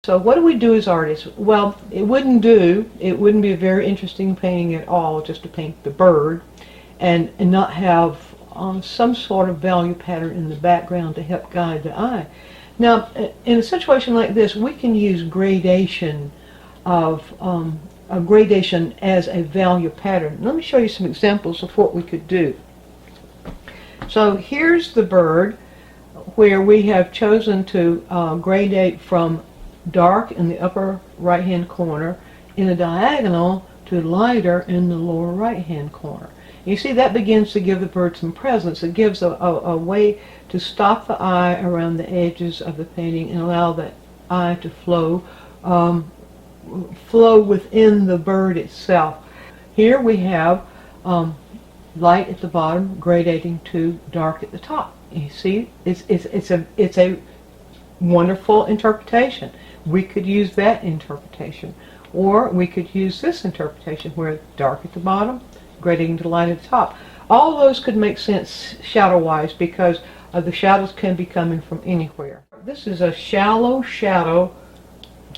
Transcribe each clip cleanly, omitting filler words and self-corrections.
So what do we do as artists? Well, it wouldn't be a very interesting painting at all just to paint the bird and not have some sort of value pattern in the background to help guide the eye. Now, in a situation like this, we can use gradation a gradation as a value pattern. Let me show you some examples of what we could do. So here's the bird where we have chosen to gradate from dark in the upper right hand corner in the diagonal to lighter in the lower right hand corner. You see, that begins to give the bird some presence. It gives a way to stop the eye around the edges of the painting and allow the eye to flow within the bird itself. Here we have light at the bottom gradating to dark at the top. You see, it's a wonderful interpretation. We could use that interpretation, or we could use this interpretation where dark at the bottom, gradating to light at the top. All those could make sense shadow-wise because the shadows can be coming from anywhere. This is a shallow shadow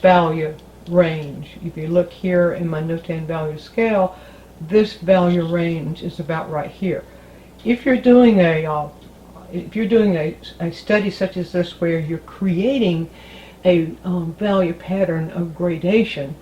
value range. If you look here in my Notan value scale, this value range is about right here. If you're doing a study such as this where you're creating a value pattern of gradation,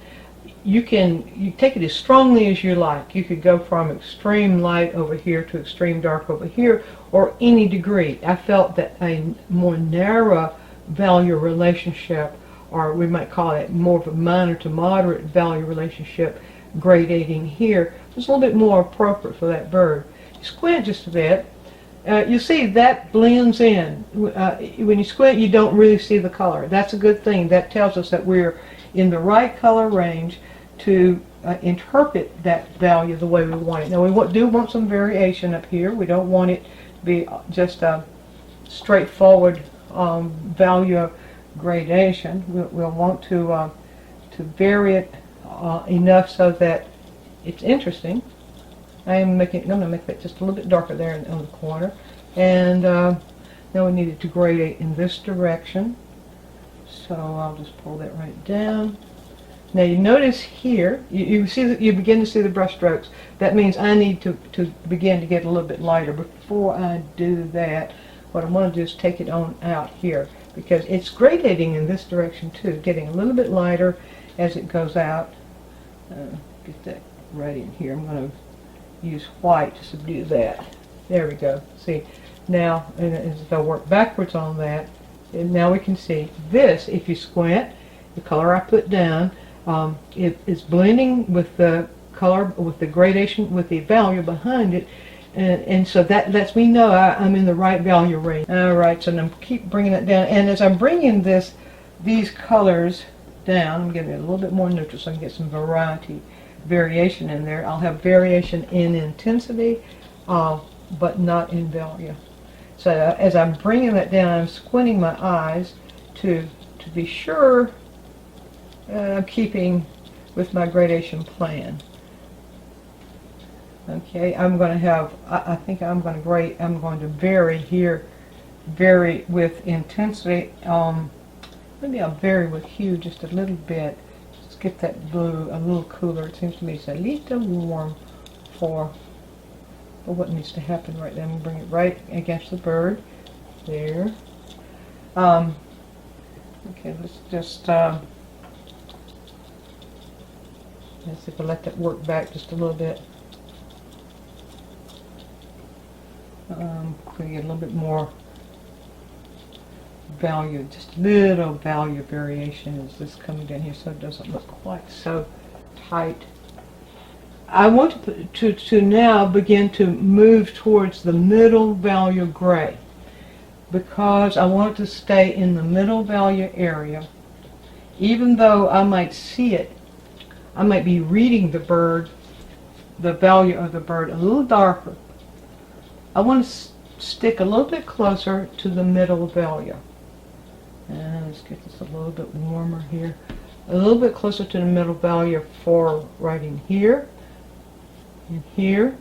you take it as strongly as you like. You could go from extreme light over here to extreme dark over here, or any degree. I felt that a more narrow value relationship, or we might call it more of a minor to moderate value relationship, gradating here was a little bit more appropriate for that bird. Squint just a bit. You see that blends in. When you squint, you don't really see the color. That's a good thing. That tells us that we're in the right color range to interpret that value the way we want it. Now we do want some variation up here. We don't want it to be just a straightforward value gradation. We'll want to vary it enough so that it's interesting. I'm going to make that just a little bit darker there on the corner. And now we need it to gradate in this direction. So I'll just pull that right down. Now you notice here, you begin to see the brush strokes. That means I need to begin to get a little bit lighter. Before I do that, what I want to do is take it on out here, because it's gradating in this direction too, getting a little bit lighter as it goes out. Get that right in here. I'm going to use white to subdue that. There we go. See, now, and if I work backwards on that, and now we can see this. If you squint, the color I put down, it is blending with the color, with the gradation, with the value behind it, and so that lets me know I'm in the right value range. All right, so now keep bringing it down, and as I'm bringing these colors down, I'm getting it a little bit more neutral so I can get some variation in there. I'll have variation in intensity, but not in value. So as I'm bringing that down, I'm squinting my eyes to be sure I'm keeping with my gradation plan. Okay, I'm going to have, I think I'm going to vary here, vary with intensity. Maybe I'll vary with hue just a little bit. Just get that blue a little cooler. It seems to me it's a little warm for what needs to happen right there. I'm going to bring it right against the bird. There. Okay, let's just let's see if I let that work back just a little bit. We get a little bit more value, just little value variation is this coming down here, so it doesn't look quite so tight. I want to now begin to move towards the middle value gray, because I want it to stay in the middle value area. Even though I might see it, I might be reading the bird, the value of the bird a little darker. I want to stick a little bit closer to the middle value. And let's get this a little bit warmer here. A little bit closer to the middle value for writing here and here.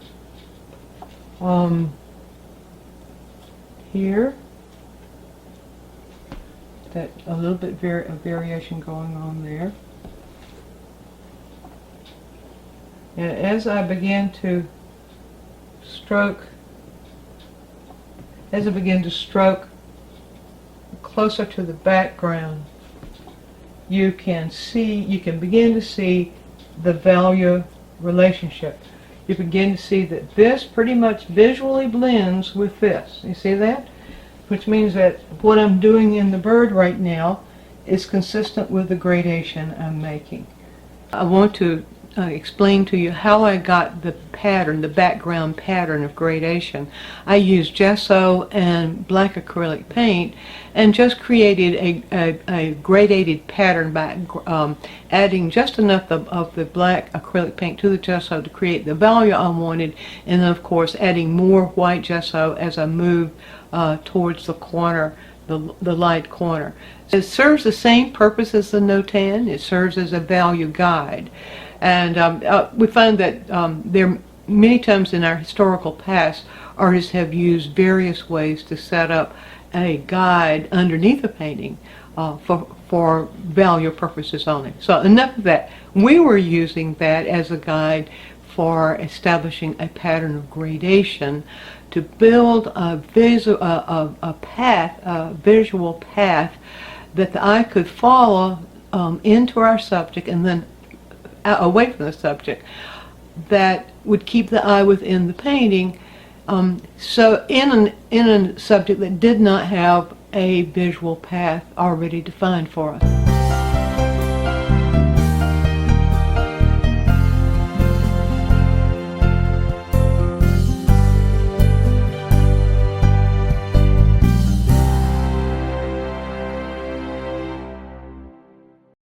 Here. that a little bit of variation going on there. And as I begin to stroke closer to the background, you can begin to see the value relationship. You begin to see that this pretty much visually blends with this. You see that? Which means that what I'm doing in the bird right now is consistent with the gradation I'm making. I want to explain to you how I got the pattern, the background pattern of gradation. I used gesso and black acrylic paint and just created a gradated pattern by adding just enough of the black acrylic paint to the gesso to create the value I wanted, and then of course adding more white gesso as I moved towards the corner, the light corner. It serves the same purpose as the Notan. It serves as a value guide. And we find that there many times in our historical past, artists have used various ways to set up a guide underneath a painting for value purposes only. So enough of that. We were using that as a guide for establishing a pattern of gradation to build a visual path that the eye could follow into our subject and then away from the subject, that would keep the eye within the painting. So in a subject that did not have a visual path already defined for us.